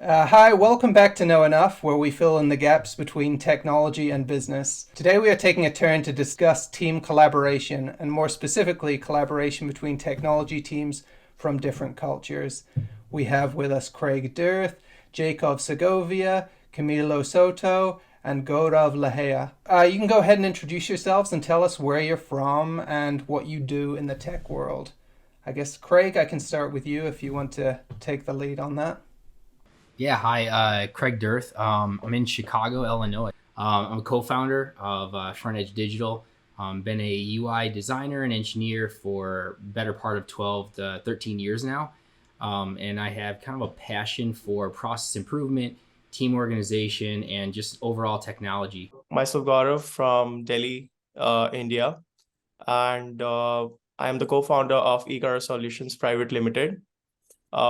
Hi, welcome back to Know Enough, where we fill in the gaps between technology and business. Today we are taking a turn to discuss team collaboration, and more specifically, collaboration between technology teams from different cultures. We have with us Craig Dearth, Jaekov Segovia, Camilo Soto, and Gaurav Lohia. You can go ahead and introduce yourselves and tell us where you're from and what you do in the tech world. I guess, Craig, I can start with you if you want to take the lead on that. Yeah, hi, Craig Dearth. I'm in Chicago, Illinois. I'm a co-founder of Front Edge Digital. Been a UI designer and engineer for better part of 12 to 13 years now. And I have kind of a passion for process improvement, team organization, and just overall technology. Myself, Gaurav from Delhi, India, and I am the co-founder of Ecara Solutions Private Limited.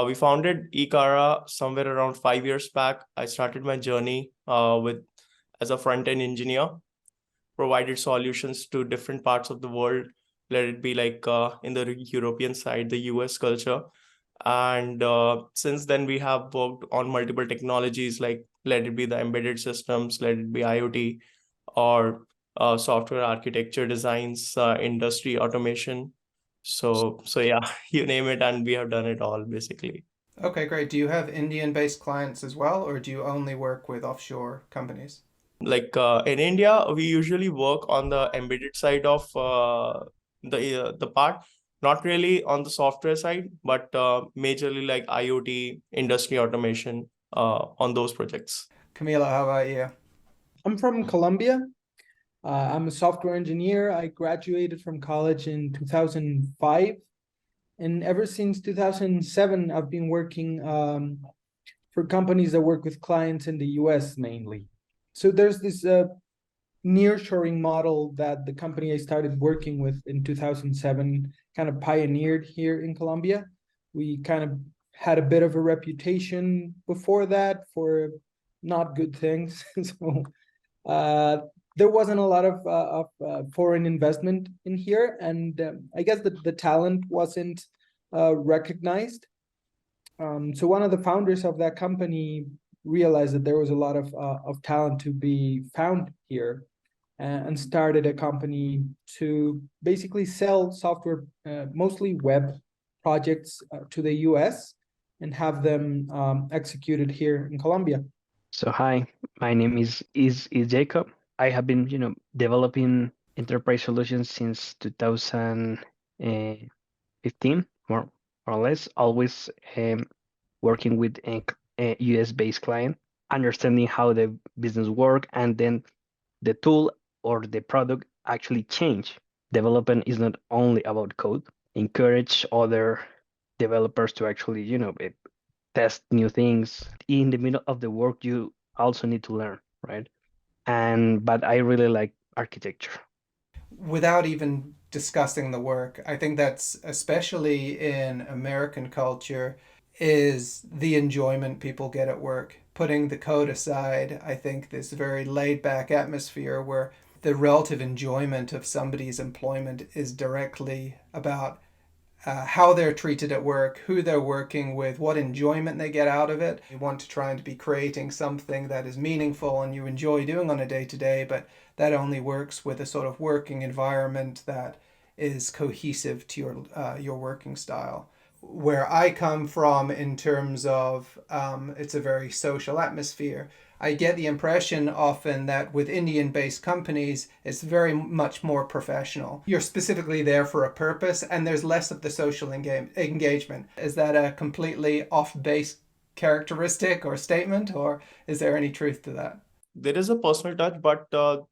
We founded Ecara somewhere around 5 years back. I started my journey with as a front-end engineer, provided solutions to different parts of the world, let it be like in the European side, the US culture. And since then, we have worked on multiple technologies, like let it be the embedded systems, let it be IoT, or software architecture designs, industry automation. So yeah, you name it, and we have done it all basically. Okay, great. Do you have Indian-based clients as well, or do you only work with offshore companies? Like in India, we usually work on the embedded side of the part, not really on the software side, but majorly like IoT, industry automation on those projects. Camila, how about you? I'm from Colombia. I'm a software engineer. I graduated from college in 2005. And ever since 2007, I've been working for companies that work with clients in the US mainly. So there's this nearshoring model that the company I started working with in 2007 kind of pioneered here in Colombia. We kind of had a bit of a reputation before that for not good things. So uh, there wasn't a lot of foreign investment in here, and I guess the talent wasn't recognized. So one of the founders of that company realized that there was a lot of talent to be found here, and started a company to basically sell software, mostly web projects, to the US and have them executed here in Colombia. So hi, my name is Jacob. I have been, developing enterprise solutions since 2015, more or less, always working with a US-based client, understanding how the business work, and then the tool or the product actually change. Development is not only about code. Encourage other developers to actually, test new things. In the middle of the work, you also need to learn, right? But I really like architecture. Without even discussing the work, I think that's especially in American culture is the enjoyment people get at work. Putting the code aside, I think this very laid back atmosphere where the relative enjoyment of somebody's employment is directly about how they're treated at work, who they're working with, what enjoyment they get out of it. You want to try and be creating something that is meaningful and you enjoy doing on a day to day, but that only works with a sort of working environment that is cohesive to your working style. Where I come from, in terms of it's a very social atmosphere. I get the impression often that with Indian based companies, it's very much more professional. You're specifically there for a purpose, and there's less of the social engagement. Is that a completely off base characteristic or statement, or is there any truth to that? There is a personal touch, but the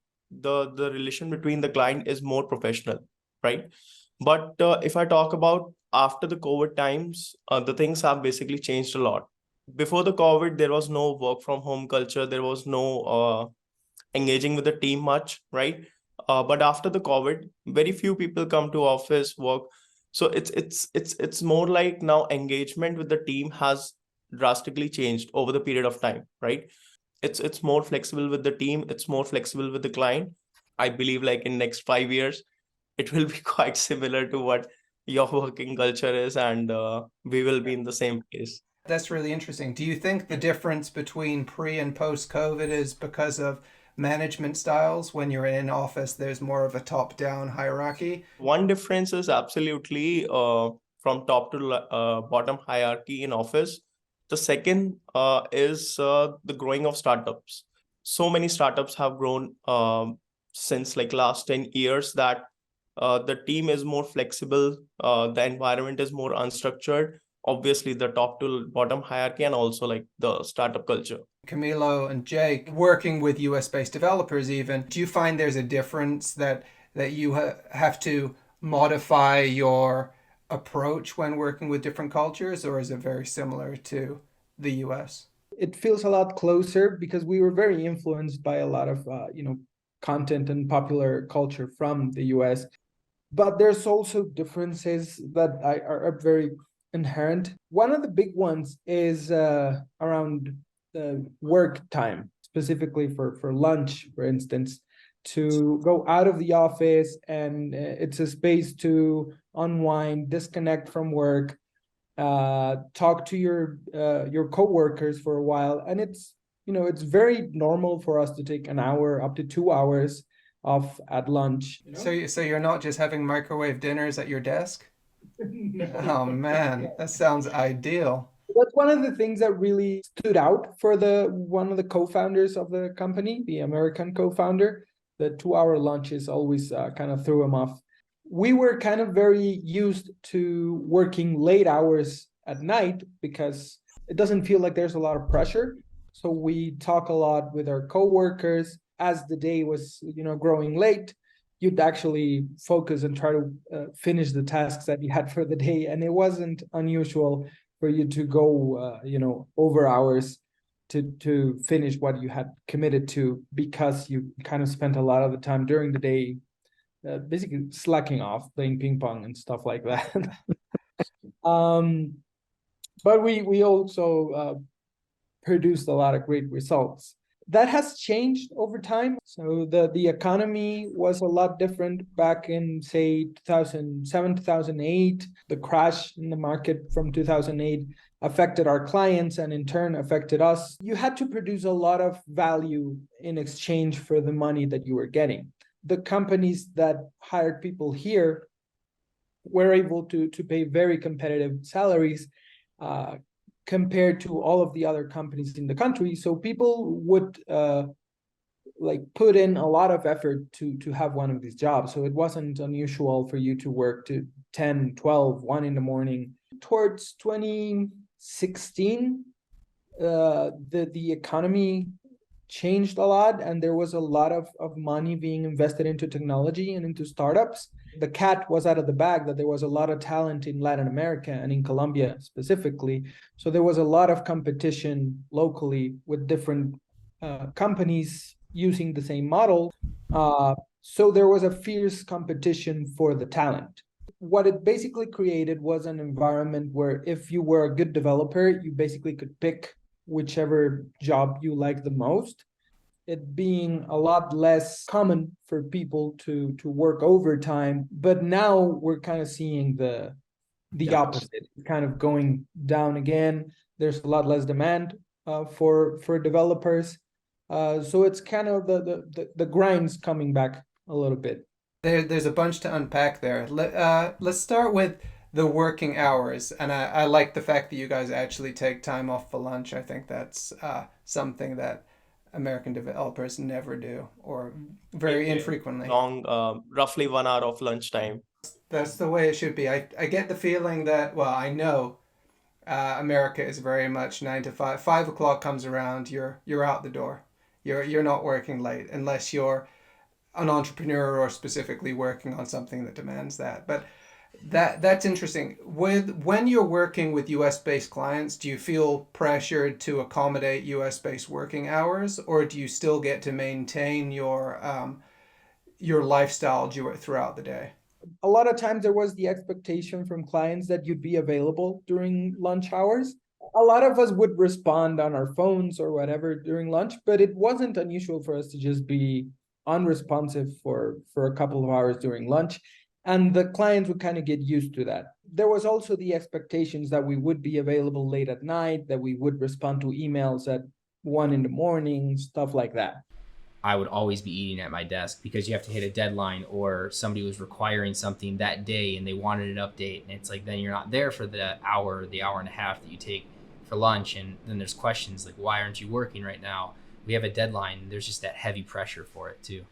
relation between the client is more professional, right? But if I talk about after the COVID times, the things have basically changed a lot. Before the COVID, there was no work from home culture. There was no engaging with the team much, right? But after the COVID, very few people come to office work. So it's more like now engagement with the team has drastically changed over the period of time, right? It's more flexible with the team. It's more flexible with the client. I believe like in next 5 years, it will be quite similar to what your working culture is, and we will be in the same place. That's really interesting. Do you think the difference between pre and post COVID is because of management styles? When you're in office, there's more of a top-down hierarchy. One difference is absolutely from top to bottom hierarchy in office. The second is the growing of startups. So many startups have grown since like last 10 years that the team is more flexible, the environment is more unstructured. Obviously, the top to bottom hierarchy and also like the startup culture. Camilo and Jake, working with US-based developers even, do you find there's a difference that you have to modify your approach when working with different cultures, or is it very similar to the US? It feels a lot closer because we were very influenced by a lot of content and popular culture from the US. But there's also differences that are very inherent. One of the big ones is around the work time, specifically for lunch, for instance, to go out of the office, and it's a space to unwind, disconnect from work, talk to your coworkers for a while, and it's very normal for us to take an hour up to 2 hours off at lunch. So you're not just having microwave dinners at your desk? No. Oh man, that sounds ideal. That's one of the things that really stood out for one of the co-founders of the company, the American co-founder. The 2 hour lunches always kind of threw him off. We were kind of very used to working late hours at night because it doesn't feel like there's a lot of pressure. So we talk a lot with our coworkers. As the day was, growing late, you'd actually focus and try to finish the tasks that you had for the day. And it wasn't unusual for you to go, over hours to finish what you had committed to, because you kind of spent a lot of the time during the day basically slacking off, playing ping pong and stuff like that. But we also produced a lot of great results. That has changed over time. So the economy was a lot different back in, say, 2007, 2008. The crash in the market from 2008 affected our clients and in turn affected us. You had to produce a lot of value in exchange for the money that you were getting. The companies that hired people here were able to pay very competitive salaries compared to all of the other companies in the country. So people would put in a lot of effort to have one of these jobs. So it wasn't unusual for you to work to 10, 12, 1 in the morning. Towards 2016, the economy changed a lot, and there was a lot of money being invested into technology and into startups. The cat was out of the bag that there was a lot of talent in Latin America and in Colombia specifically. So there was a lot of competition locally with different companies using the same model. So there was a fierce competition for the talent. What it basically created was an environment where if you were a good developer, you basically could pick whichever job you like the most. It being a lot less common for people to work overtime, but now we're kind of seeing the opposite, kind of going down again. There's a lot less demand for developers, so it's kind of the grind's coming back a little bit. There's a bunch to unpack there. Let's start with the working hours, and I like the fact that you guys actually take time off for lunch. I think that's something that American developers never do, or very infrequently. Long, roughly 1 hour of lunchtime. That's the way it should be. I get the feeling that, well, I know America is very much 9 to 5. 5 o'clock comes around, you're out the door. You're not working late unless you're an entrepreneur or specifically working on something that demands that. But that's interesting. When you're working with US-based clients, do you feel pressured to accommodate US-based working hours, or do you still get to maintain your lifestyle throughout the day? A lot of times there was the expectation from clients that you'd be available during lunch hours. A lot of us would respond on our phones or whatever during lunch, but it wasn't unusual for us to just be unresponsive for a couple of hours during lunch. And the clients would kind of get used to that. there was also the expectations that we would be available late at night, that we would respond to emails at 1 in the morning, stuff like that. I would always be eating at my desk because you have to hit a deadline, or somebody was requiring something that day and they wanted an update. And it's like, then you're not there for the hour and a half that you take for lunch. And then there's questions like, why aren't you working right now? We have a deadline. There's just that heavy pressure for it too.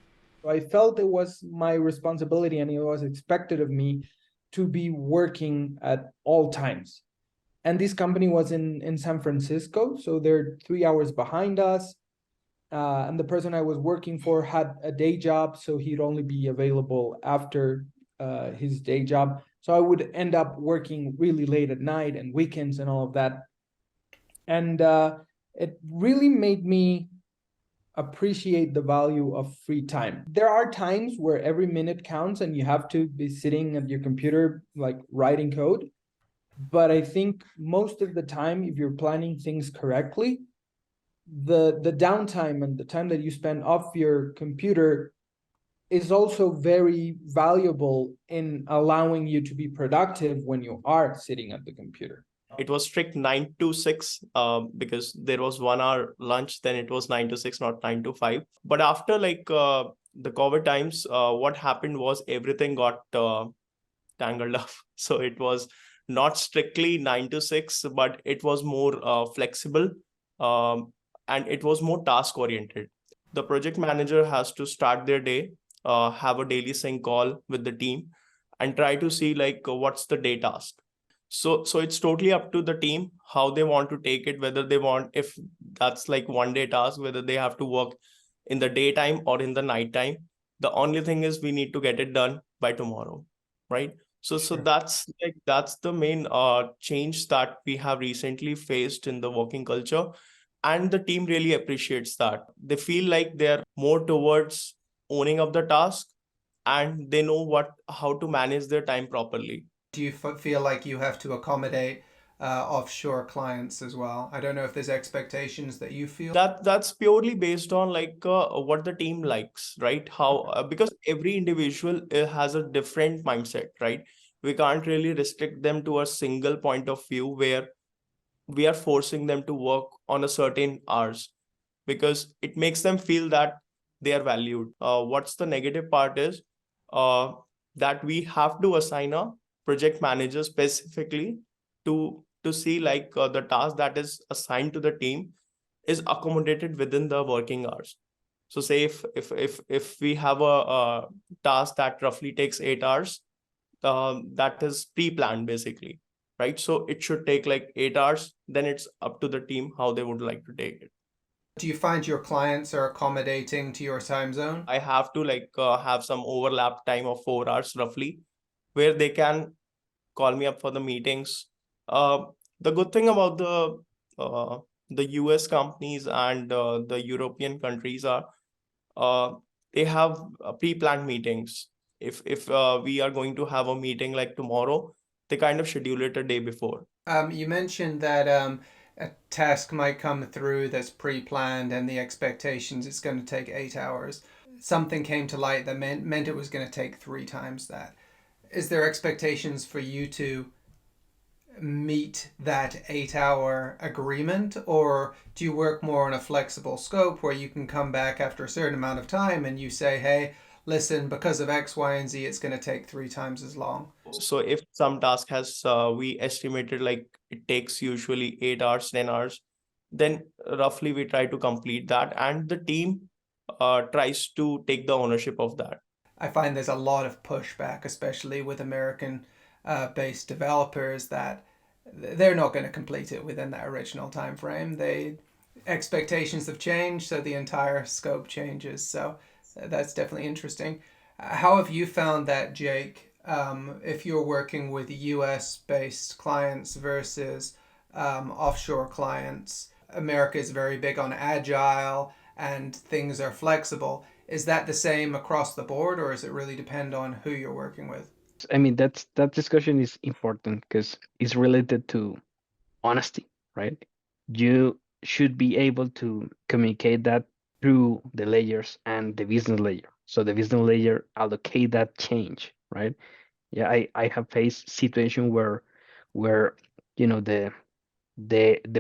So I felt it was my responsibility and it was expected of me to be working at all times. And this company was in San Francisco, so they're 3 hours behind us. And the person I was working for had a day job, so he'd only be available after his day job. So I would end up working really late at night and weekends and all of that. And it really made me appreciate the value of free time. There are times where every minute counts and you have to be sitting at your computer, like writing code. But I think most of the time, if you're planning things correctly, the downtime and the time that you spend off your computer is also very valuable in allowing you to be productive when you are sitting at the computer. It was strict 9 to 6 because there was 1 hour lunch, then it was 9 to 6, not 9 to 5. But after the COVID times, what happened was everything got tangled up. So it was not strictly 9 to 6, but it was more flexible and it was more task oriented. The project manager has to start their day, have a daily sync call with the team and try to see what's the day task. So it's totally up to the team how they want to take it, whether they want, if that's like 1 day task, whether they have to work in the daytime or in the nighttime. The only thing is we need to get it done by tomorrow, right? So that's the main change that we have recently faced in the working culture, and the team really appreciates that. They feel like they're more towards owning up the task and they know how to manage their time properly. Do you feel like you have to accommodate offshore clients as well? I don't know if there's expectations that you feel. That's purely based on what the team likes, right? How because every individual has a different mindset, right? We can't really restrict them to a single point of view where we are forcing them to work on a certain hours, because it makes them feel that they are valued. What's the negative part is that we have to assign a project manager specifically to see the task that is assigned to the team is accommodated within the working hours. So say if we have a task that roughly takes 8 hours, that is pre-planned basically, right? So it should take 8 hours, then it's up to the team how they would like to take it. Do you find your clients are accommodating to your time zone? I have to have some overlap time of 4 hours roughly, where they can call me up for the meetings. The good thing about the US companies and the European countries are they have pre-planned meetings. If we are going to have a meeting like tomorrow, they kind of schedule it a day before. You mentioned that a task might come through that's pre-planned and the expectations it's going to take 8 hours. Something came to light that meant it was going to take 3 times that. Is there expectations for you to meet that 8-hour agreement, or do you work more on a flexible scope where you can come back after a certain amount of time and you say, hey, listen, because of X, Y, and Z, it's going to take 3 times as long? So if some task has, we estimated it takes usually 8 hours, 10 hours, then roughly we try to complete that, and the team tries to take the ownership of that. I find there's a lot of pushback, especially with American based developers, that they're not going to complete it within that original time frame. Expectations have changed, so the entire scope changes. So that's definitely interesting. How have you found that, Jake, if you're working with US based clients versus offshore clients? America is very big on agile and things are flexible. Is that the same across the board, or does it really depend on who you're working with? I mean, that discussion is important because it's related to honesty, right? You should be able to communicate that through the layers and the business layer. So the business layer allocate that change, right? Yeah, I have faced situation where the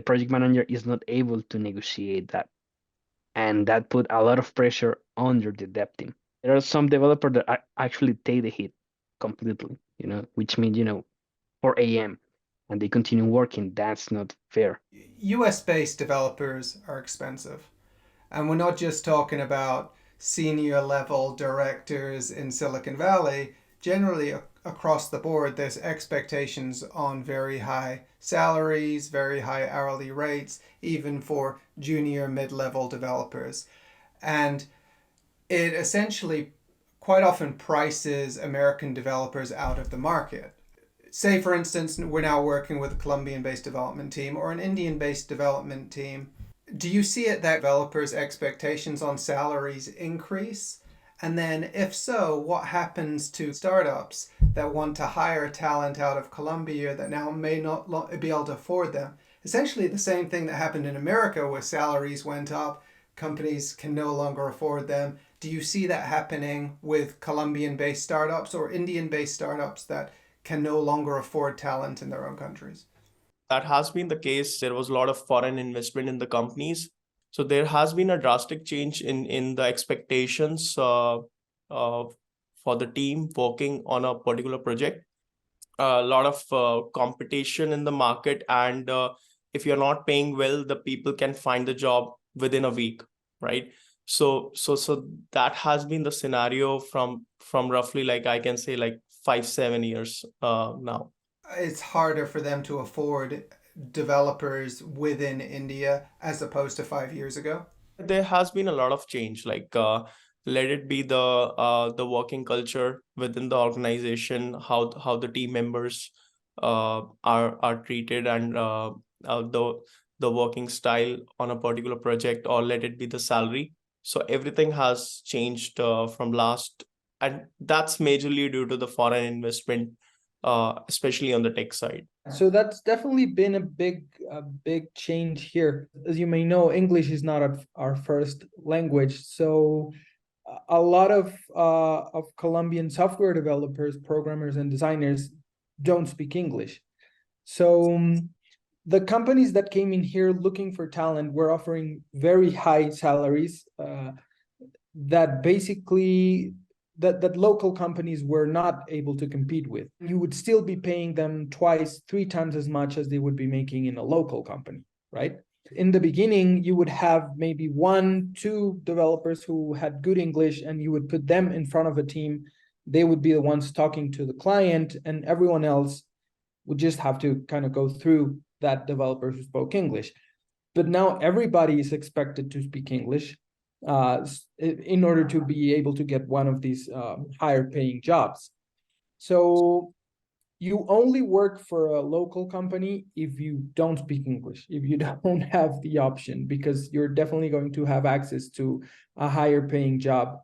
project manager is not able to negotiate that, and that put a lot of pressure under the dev team. There are some developers that actually take the hit completely, which means 4 a.m. and they continue working. That's not fair. US based developers are expensive. And we're not just talking about senior level directors in Silicon Valley. Generally, across the board, there's expectations on very high salaries, very high hourly rates, even for junior mid level developers. And it essentially quite often prices American developers out of the market. Say, for instance, we're now working with a Colombian based development team or an Indian based development team. Do you see it that developers' expectations on salaries increase? And then, if so, what happens to startups that want to hire talent out of Colombia that now may not be able to afford them? Essentially, the same thing that happened in America where salaries went up, companies can no longer afford them. Do you see that happening with Colombian based startups or Indian based startups that can no longer afford talent in their own countries? That has been the case. There was a lot of foreign investment in the companies. So there has been a drastic change in the expectations for the team working on a particular project. A lot of competition in the market, and if you're not paying well, the people can find the job within a week, right? So that has been the scenario from roughly, like, I can say, like 5-7 years now. It's harder for them to afford developers within India as opposed to 5 years ago. There has been a lot of change, like let it be the working culture within the organization, how the team members are treated, and the working style on a particular project, or let it be the salary. So everything has changed from last, and that's majorly due to the foreign investment, especially on the tech side. So that's definitely been a big change here. As you may know, English is not our first language. So a lot of Colombian software developers, programmers, and designers don't speak English. So the companies that came in here looking for talent were offering very high salaries that basically that local companies were not able to compete with. You would still be paying them twice, 3 times as much as they would be making in a local company, right? In the beginning, you would have maybe 1-2 developers who had good English, and you would put them in front of a team. They would be the ones talking to the client, and everyone else would just have to kind of go through that developer who spoke English. But now everybody is expected to speak English in order to be able to get one of these higher paying jobs. So you only work for a local company if you don't speak English, if you don't have the option, because you're definitely going to have access to a higher paying job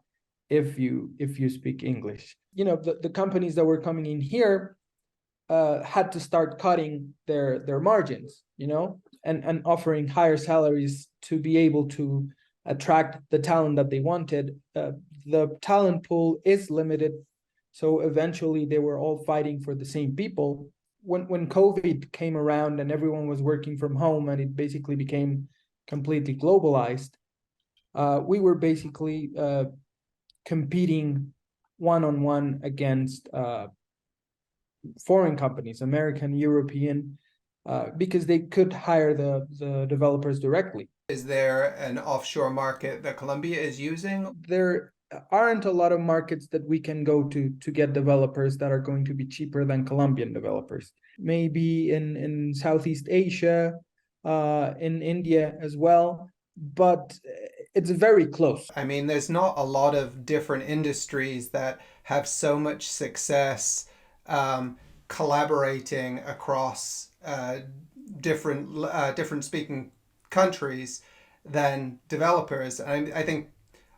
if you speak English. The companies that were coming in here had to start cutting their margins, and offering higher salaries to be able to attract the talent that they wanted. The talent pool is limited, so eventually they were all fighting for the same people. When COVID came around and everyone was working from home and it basically became completely globalized, we were basically competing one-on-one against foreign companies, American, European, because they could hire the developers directly. Is there an offshore market that Colombia is using? There aren't a lot of markets that we can go to get developers that are going to be cheaper than Colombian developers. Maybe in Southeast Asia, in India as well, but it's very close. I mean, there's not a lot of different industries that have so much success collaborating across different speaking countries than developers. I think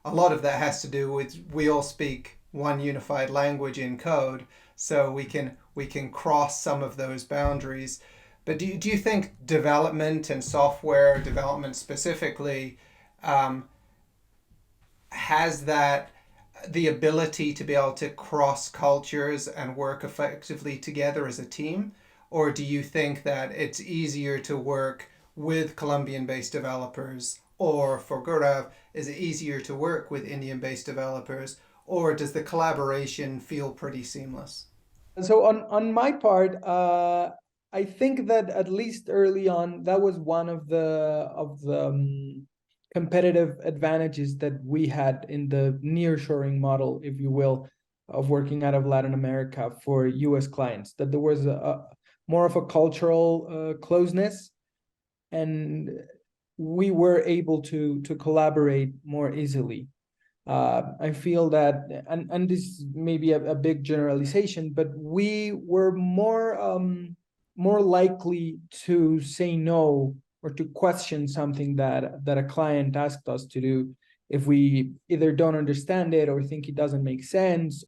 a lot of that has to do with we all speak one unified language in code, so we can cross some of those boundaries. But do you think development and software development specifically has that the ability to be able to cross cultures and work effectively together as a team? Or do you think that it's easier to work with Colombian based developers? Or for Gaurav, is it easier to work with Indian based developers? Or does the collaboration feel pretty seamless? So on my part, I think that at least early on, that was one of the competitive advantages that we had in the nearshoring model, if you will, of working out of Latin America for U.S. clients. That there was a more of a cultural closeness, and we were able to collaborate more easily. I feel that, and this may be a big generalization, but we were more likely to say no or to question something that a client asked us to do if we either don't understand it or think it doesn't make sense.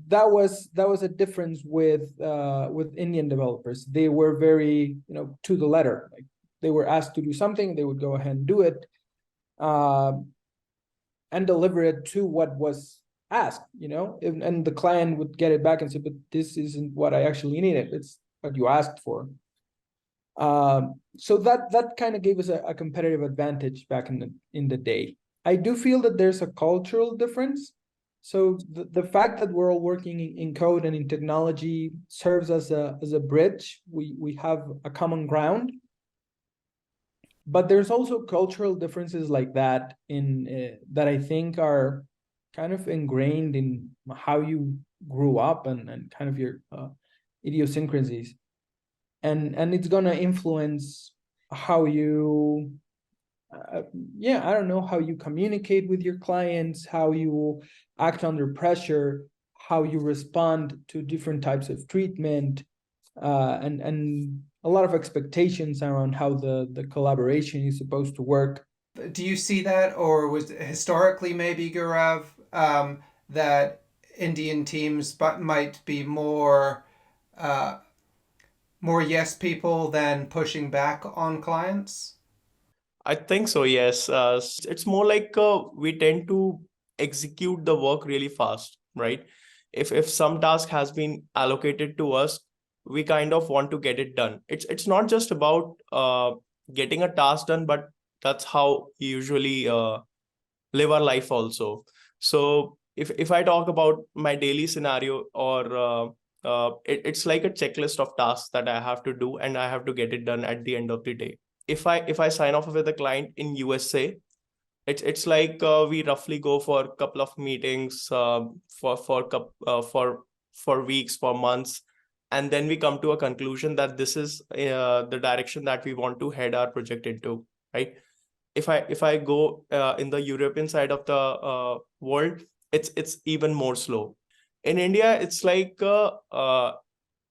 That was a difference with Indian developers. They were very, to the letter. Like, they were asked to do something, they would go ahead and do it. And deliver it to what was asked, and the client would get it back and say, but this isn't what I actually needed. It's what you asked for. So that kind of gave us a competitive advantage back in the day. I do feel that there's a cultural difference. So the fact that we're all working in code and in technology serves as a bridge. We have a common ground. But there's also cultural differences like that that I think are kind of ingrained in how you grew up and kind of your idiosyncrasies, and it's gonna influence how you, I don't know, how you communicate with your clients, how you act under pressure, how you respond to different types of treatment, and a lot of expectations around how the collaboration is supposed to work. Do you see that, or was historically maybe, Gaurav, that Indian teams might be more yes people than pushing back on clients? I think so, yes. It's more like we tend to execute the work really fast, right? If some task has been allocated to us, we kind of want to get it done. It's not just about getting a task done, but that's how we usually live our life also. So if I talk about my daily scenario, or it's like a checklist of tasks that I have to do, and I have to get it done at the end of the day. If I sign off with a client in USA, it's like we roughly go for a couple of meetings for weeks, for months, and then we come to a conclusion that this is the direction that we want to head our project into, right? If I go in the European side of the world, it's even more slow. In India, it's like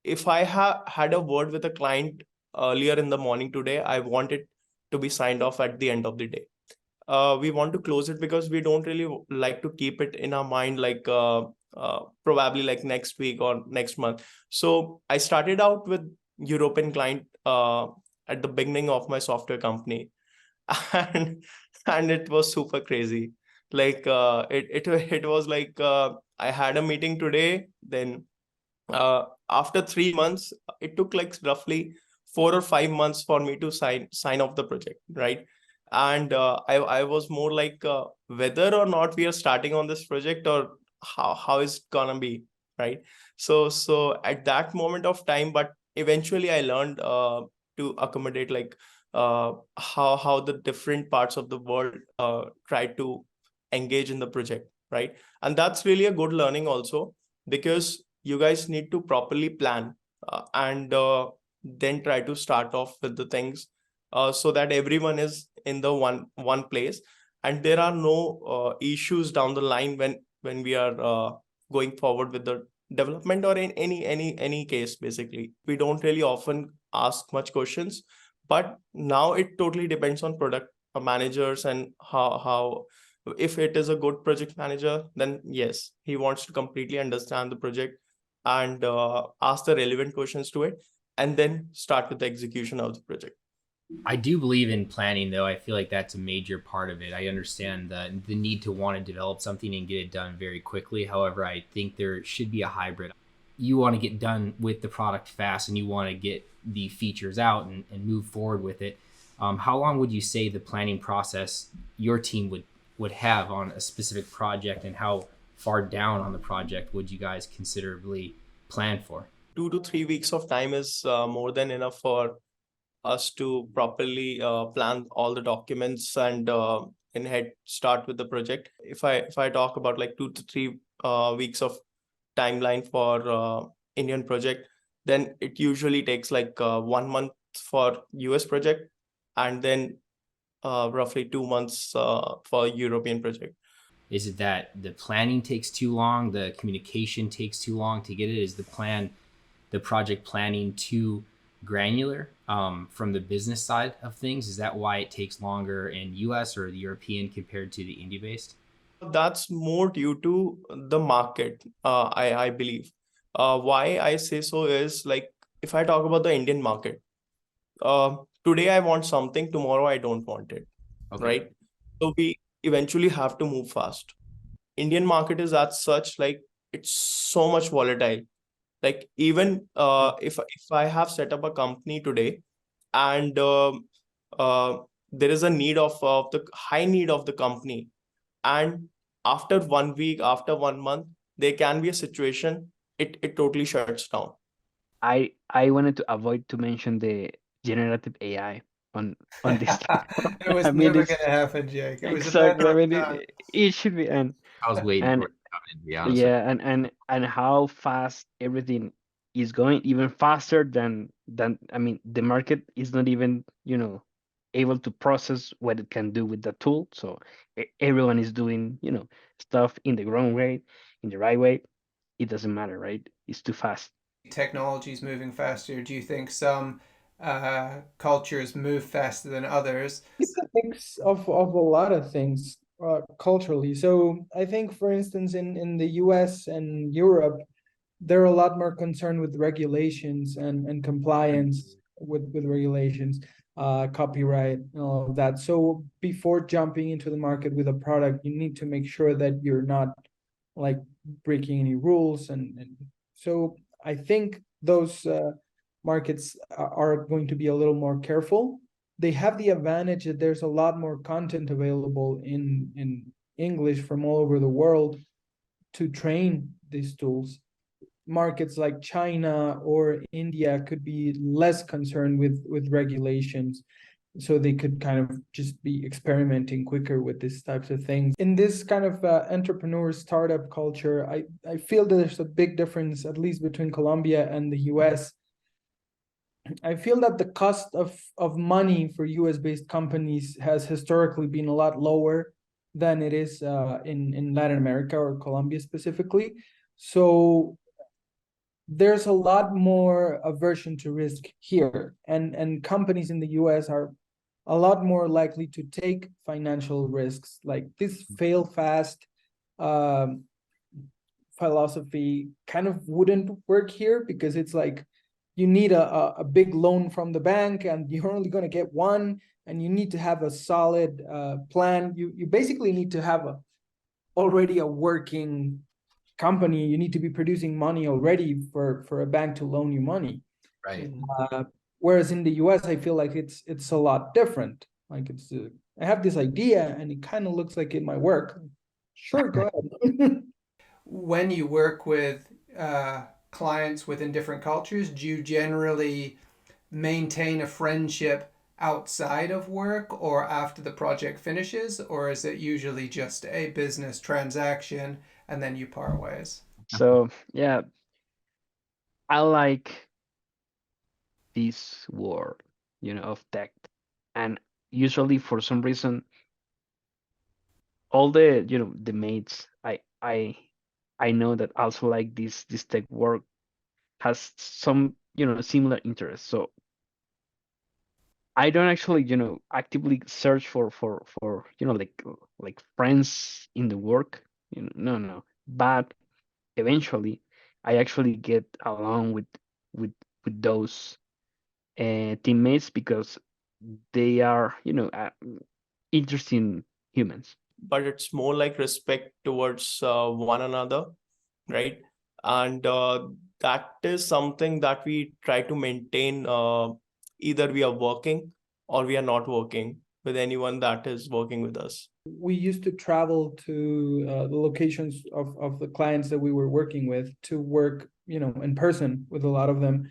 if I had a word with a client earlier in the morning today, I want it to be signed off at the end of the day. We want to close it because we don't really like to keep it in our mind, like probably like next week or next month. So I started out with European client at the beginning of my software company, and it was super crazy. Like it was like I had a meeting today, then after 3 months, it took like roughly 4 or 5 months for me to sign off the project, right? And I was more like whether or not we are starting on this project, or how is it gonna be, right? So at that moment of time, but eventually I learned to accommodate, like how the different parts of the world try to engage in the project, right? And that's really a good learning also, because you guys need to properly plan and then try to start off with the things so that everyone is in the one place, and there are no issues down the line when we are going forward with the development, or in any case. Basically, we don't really often ask much questions, but now it totally depends on product managers, and how if it is a good project manager, then yes, he wants to completely understand the project and ask the relevant questions to it, and then start with the execution of the project. I do believe in planning, though. I feel like that's a major part of it. I understand the need to want to develop something and get it done very quickly. However, I think there should be a hybrid. You want to get done with the product fast and you want to get the features out and move forward with it. How long would you say the planning process your team would have on a specific project, and how far down on the project would you guys considerably plan for? 2 to 3 weeks of time is more than enough for us to properly plan all the documents and in head start with the project. If I talk about like 2 to 3 weeks of timeline for Indian project, then it usually takes like 1 month for US project, and then roughly 2 months for European project. Is it that the planning takes too long, the communication takes too long to get it? Is the project planning too granular from the business side of things? Is that why it takes longer in US or the European compared to the India based? That's more due to the market, I believe. Why I say so is like, if I talk about the Indian market, uh, today I want something, tomorrow I don't want it, Okay. right? So we eventually have to move fast. Indian market is as such, like it's so much volatile. Like even if I have set up a company today, and uh, there is a need of the high need of the company, and after 1 week, after 1 month, there can be a situation, it totally shuts down. I wanted to avoid to mention the generative AI on this. It was I mean, never it's going to happen, Jake. It was a exactly. matter I of mean, time. it should be, I was waiting and for it to come in, to be honest with yeah, and how fast everything is going, even faster than I mean, the market is not even, able to process what it can do with the tool. So everyone is doing, stuff in the wrong way, in the right way. It doesn't matter, right? It's too fast. Technology is moving faster. Do you think some cultures move faster than others? It's a mix of a lot of things culturally. So I think, for instance, in the US and Europe, they're a lot more concerned with regulations and compliance with regulations, copyright, and all of that. So before jumping into the market with a product, you need to make sure that you're not like breaking any rules. And so I think those markets are going to be a little more careful. They have the advantage that there's a lot more content available in English from all over the world to train these tools. Markets like China or India could be less concerned with regulations, so they could kind of just be experimenting quicker with these types of things. In this kind of entrepreneur startup culture, I feel that there's a big difference, at least between Colombia and the US. I feel that the cost of money for US based companies has historically been a lot lower than it is in Latin America or Colombia specifically. So there's a lot more aversion to risk here, and companies in the US are a lot more likely to take financial risks. Like this fail fast um, philosophy kind of wouldn't work here, because it's like you need a big loan from the bank and you're only going to get one, and you need to have a solid plan. You basically need to have already a working company. You need to be producing money already for a bank to loan you money. Right. Whereas in the US, I feel like it's a lot different. Like I have this idea and it kind of looks like it might work. Sure, go ahead. When you work with clients within different cultures, do you generally maintain a friendship outside of work or after the project finishes, or is it usually just a business transaction and then you part ways? So yeah, I like this world, of tech, and usually for some reason, all the mates I know that also like this tech work has some similar interests. So I don't actually actively search for like friends in the work. No. But eventually, I actually get along with with those teammates, because they are, interesting humans. But it's more like respect towards one another, right? And that is something that we try to maintain, either we are working or we are not working with anyone that is working with us. We used to travel to the locations of the clients that we were working with to work, in person with a lot of them.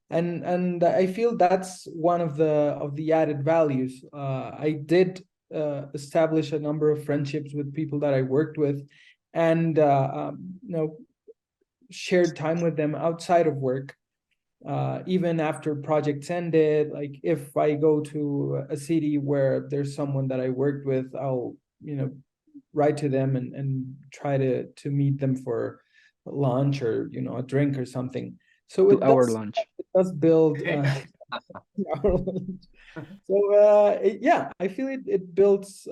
And I feel that's one of the added values. I did establish a number of friendships with people that I worked with, and shared time with them outside of work. Even after projects ended, like if I go to a city where there's someone that I worked with, I'll write to them and try to meet them for lunch or a drink or something. So 2 hour lunch. it does build so yeah, I feel it builds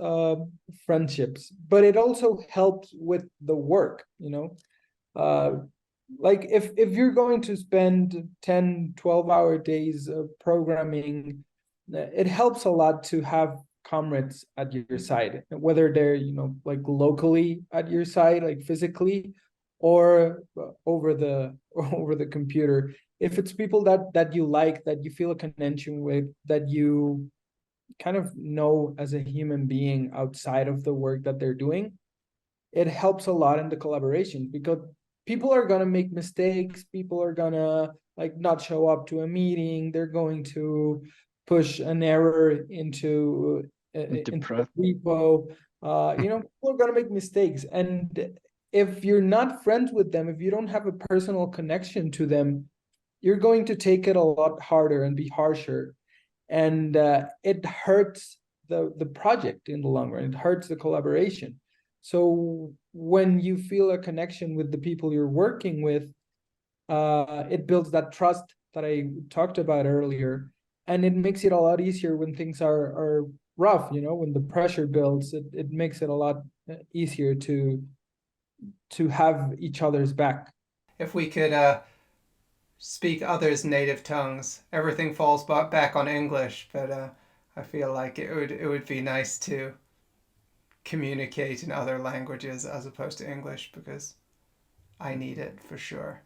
friendships, but it also helps with the work, uh like if you're going to spend 10-12 hour days programming, it helps a lot to have comrades at your side, whether they're like locally at your side, like physically, or over the over the computer. If it's people that you like, that you feel a connection with, that you kind of know as a human being outside of the work that they're doing, it helps a lot in the collaboration, because people are going to make mistakes. People are going to like not show up to a meeting. They're going to push an error into Into into pro. the repo. People are going to make mistakes, and if you're not friends with them, if you don't have a personal connection to them, you're going to take it a lot harder and be harsher, and it hurts the project in the long run. It hurts the collaboration. So when you feel a connection with the people you're working with, it builds that trust that I talked about earlier, and it makes it a lot easier when things are rough. When the pressure builds, it makes it a lot easier to have each other's back. If we could speak others' native tongues, everything falls back on English. But I feel like it would be nice to communicate in other languages as opposed to English, because I need it for sure.